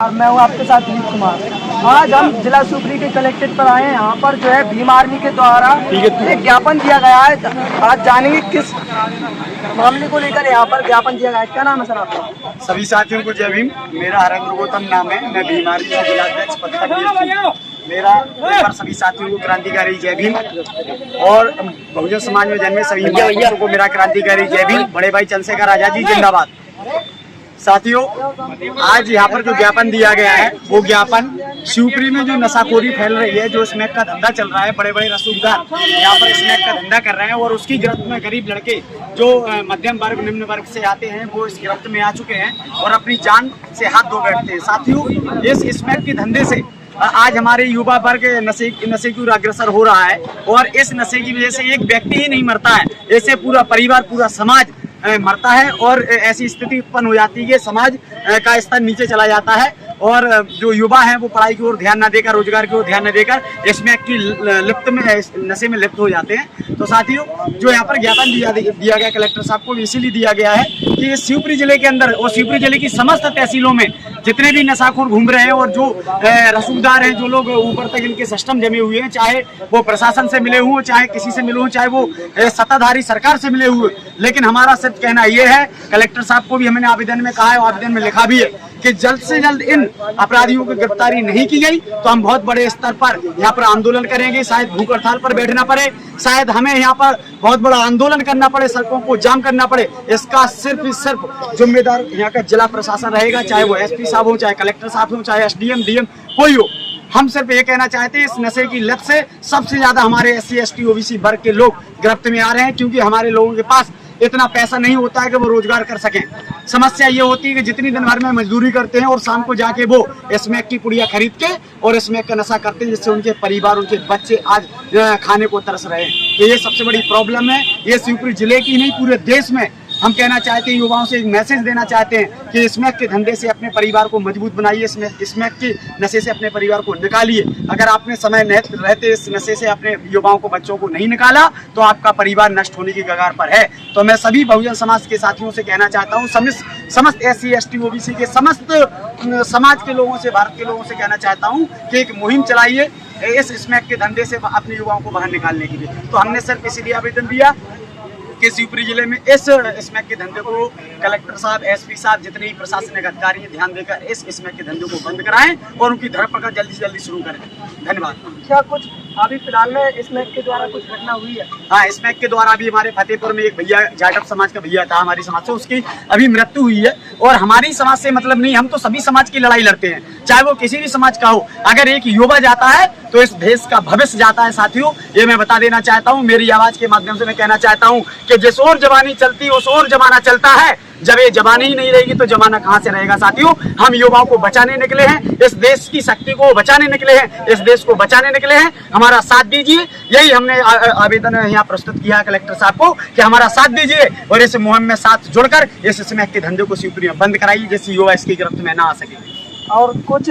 मैं हूँ आपके साथ दिलीप कुमार। आज हम जिला शिवपुरी के कलेक्ट्रेट पर आए हैं। यहाँ पर जो है भीम आर्मी के द्वारा एक ज्ञापन दिया गया है। आज जानेंगे किस मामले को लेकर यहाँ पर ज्ञापन दिया गया है। क्या नाम है सर आपका? सभी साथियों को जय भीम। मेरा हरेंद्र गौतम नाम है। मैं भीम आर्मी का जिलाध्यक्ष पद तक मेरा पर सभी साथियों को क्रांतिकारी जय भीम और बहुजन समाज में जन्मे सभी महापुरुषों को मेरा क्रांतिकारी जय भीम। बड़े भाई चंद्रशेखर आजाद जी जिंदाबाद। साथियों, आज यहाँ पर जो ज्ञापन दिया गया है वो ज्ञापन शिवपुरी में जो नशाखोरी फैल रही है, जो स्मैक का धंधा चल रहा है, बड़े बड़े रसूखदार यहाँ पर स्मैक का धंधा कर रहे हैं और उसकी गिरफ्त में गरीब लड़के जो मध्यम वर्ग निम्न वर्ग से आते हैं वो इस गिरफ्त में आ चुके हैं और अपनी जान से हाथ धो बैठते हैं। साथियों, इस स्मैक के धंधे से आज हमारे युवा वर्ग नशे की ओर अग्रसर हो रहा है और इस नशे की वजह से एक व्यक्ति ही नहीं मरता है, ऐसे पूरा परिवार पूरा समाज मरता है और ऐसी स्थिति उत्पन्न हो जाती है कि समाज का स्तर नीचे चला जाता है और जो युवा हैं वो पढ़ाई की ओर ध्यान न देकर, रोजगार की ओर ध्यान न देकर इसमें की लिप्त में नशे में लिप्त हो जाते हैं। तो साथियों, जो यहाँ पर ज्ञापन दिया गया कलेक्टर साहब को इसीलिए दिया गया है कि शिवपुरी जिले के अंदर और शिवपुरी जिले की समस्त तहसीलों में जितने भी नशाखोर घूम रहे हैं और जो रसूखदार हैं, जो लोग ऊपर तक इनके सिस्टम जमे हुए हैं, चाहे वो प्रशासन से मिले हुए, चाहे किसी से मिले हुए, चाहे वो सत्ताधारी सरकार से मिले हुए, लेकिन हमारा सिर्फ कहना ये है, कलेक्टर साहब को भी हमने आवेदन में कहा है और आवेदन में लिखा भी है कि जल्द से जल्द इन अपराधियों की गिरफ्तारी नहीं की गई तो हम बहुत बड़े स्तर पर यहाँ पर आंदोलन करेंगे। शायद भूख हड़ताल पर बैठना पड़े, शायद हमें यहाँ पर बहुत बड़ा आंदोलन करना पड़े, सड़कों को जाम करना पड़े। इसका सिर्फ जिम्मेदार यहाँ का जिला प्रशासन रहेगा, चाहे वो एसपी साहब हो, चाहे कलेक्टर साहब हो, चाहे एसडीएम डीएम कोई हो। हम सिर्फ ये कहना चाहते हैं, इस नशे की लत से सबसे ज्यादा हमारे SC ST OBC वर्ग के लोग गिरफ्त में आ रहे हैं क्योंकि हमारे लोगों के पास इतना पैसा नहीं होता है कि वो रोजगार कर सकें। समस्या ये होती है कि जितनी दिन भर में मजदूरी करते हैं और शाम को जाके वो स्मैक की पुड़िया खरीद के और स्मैक का नशा करते हैं, जिससे उनके परिवार, उनके बच्चे आज खाने को तरस रहे हैं। तो ये सबसे बड़ी प्रॉब्लम है। ये शिवपुरी जिले की नहीं, पूरे देश में हम कहना चाहते हैं, युवाओं से एक मैसेज देना चाहते हैं कि स्मैक के धंधे से अपने परिवार को मजबूत बनाइए, स्मैक के नशे से अपने परिवार को निकालिए। अगर आपने समय रहते इस नशे से अपने युवाओं को, बच्चों को नहीं निकाला तो आपका परिवार नष्ट होने की कगार पर है। तो मैं सभी बहुजन समाज के साथियों से कहना चाहता हूँ, समस्त SC ST OBC के समस्त समाज के लोगों से, भारत के लोगों से कहना चाहता हूँ कि एक मुहिम चलाइए इस स्मैक के धंधे से अपने युवाओं को बाहर निकालने के लिए। तो हमने सिर्फ इसीलिए आवेदन दिया कि शिवपुरी जिले में इस स्मैक के धंधे को कलेक्टर साहब, एसपी साहब, जितने भी प्रशासनिक अधिकारी हैं, ध्यान देकर इस स्मैक के धंधे को बंद कराएं और उनकी धरपकड़ जल्दी से जल्दी शुरू करें। धन्यवाद। क्या कुछ अभी फिलहाल में स्मैक के द्वारा कुछ घटना हुई है? हाँ, स्मैक के द्वारा अभी हमारे फतेहपुर में एक भैया, जाटव समाज का भैया था हमारी समाज से, उसकी अभी मृत्यु हुई है। और हमारी समाज से मतलब नहीं, हम तो सभी समाज की लड़ाई लड़ते हैं, चाहे वो किसी भी समाज का हो। अगर एक युवा जाता है तो इस देश का भविष्य जाता है। साथियों, ये मैं बता देना चाहता हूँ, मेरी आवाज के माध्यम से मैं कहना चाहता हूँ कि जिस ओर जवानी चलती उस ओर जमाना चलता है। जब ये जवानी ही नहीं रहेगी तो जमाना कहाँ से रहेगा। साथियों, हम युवाओं को बचाने निकले हैं, इस देश की शक्ति को बचाने निकले हैं, इस देश को बचाने निकले हैं। हमारा साथ दीजिए। यही हमने आवेदन यहाँ प्रस्तुत किया कलेक्टर साहब को कि हमारा साथ दीजिए और इस मुहिम में साथ जुड़कर इस स्मैक के धंधे को शिवपुरी में बंद कराइए, जिससे युवा इसकी गिरफ्त में ना आ सके। और कुछ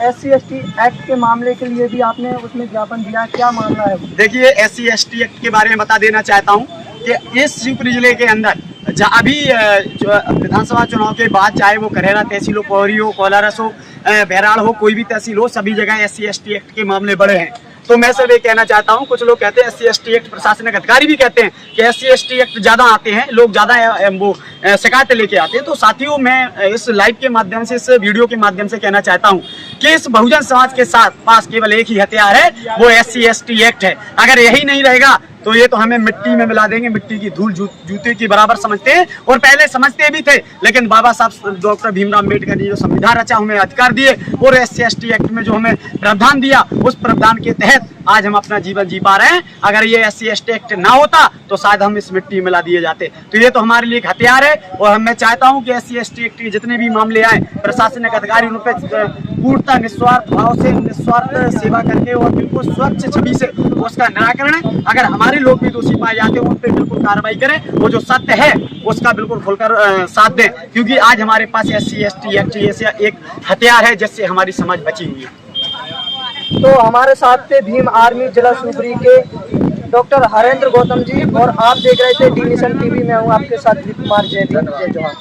SC ST एक्ट के मामले के लिए भी आपने उसमें ज्ञापन दिया, क्या मामला है? देखिए, SC ST एक्ट के बारे में बता देना चाहता हूँ कि इस शिवपुरी जिले के अंदर अभी विधानसभा चुनाव के बाद, चाहे वो करेरा तहसील हो, पौरी हो, कोलारस हो, बहराड़ हो, कोई भी तहसील हो, सभी जगह SC ST एक्ट के मामले बढ़े हैं। तो मैं सिर्फ ये कहना चाहता हूँ, कुछ लोग कहते हैं SC ST एक्ट, प्रशासनिक अधिकारी भी कहते हैं कि SC ST एक्ट ज्यादा आते हैं, लोग ज्यादा वो शिकायतें लेके आते हैं। तो साथियों, मैं इस लाइव के माध्यम से, इस वीडियो के माध्यम से कहना चाहता हूँ कि इस बहुजन समाज के साथ पास केवल एक ही हथियार है, वो SC ST एक्ट है। अगर यही नहीं रहेगा तो ये तो हमें मिट्टी में मिला देंगे, मिट्टी की धूल जूते की बराबर समझते हैं और पहले समझते भी थे। लेकिन बाबा साहब डॉक्टर भीमराव अम्बेडकर ने जो संविधान रचा, हमें अधिकार दिए और SC ST एक्ट में जो हमें प्रावधान दिया, उस प्रावधान के तहत आज हम अपना जीवन जी पा रहे हैं। अगर ये SC ST एक्ट ना होता तो शायद हम इस मिट्टी में मिला दिए जाते। तो ये तो हमारे लिए एक हथियार है और मैं चाहता हूँ कि SC ST एक्ट के जितने भी मामले आए, प्रशासनिक अधिकारी उन पर पूर्णतः निस्वार्थ भाव से, निस्वार्थ सेवा करके और बिल्कुल स्वच्छ छवि से उसका निराकरण, अगर हमारे लोग भी दोषी पाए जाते हैं उन पर बिल्कुल कार्रवाई करें, वो जो सत्य है उसका बिल्कुल खुलकर साथ दें, क्योंकि आज हमारे पास SC ST एक्ट जैसे एक हथियार है जिससे हमारी समाज बची हुई है। तो हमारे साथ थे भीम आर्मी जिला शिवपुरी के डॉक्टर हरेंद्र गौतम जी और आप देख रहे थे डी नेशन TV में हूँ आपके साथ दिलीप कुमार। जय भीम, जय जवान।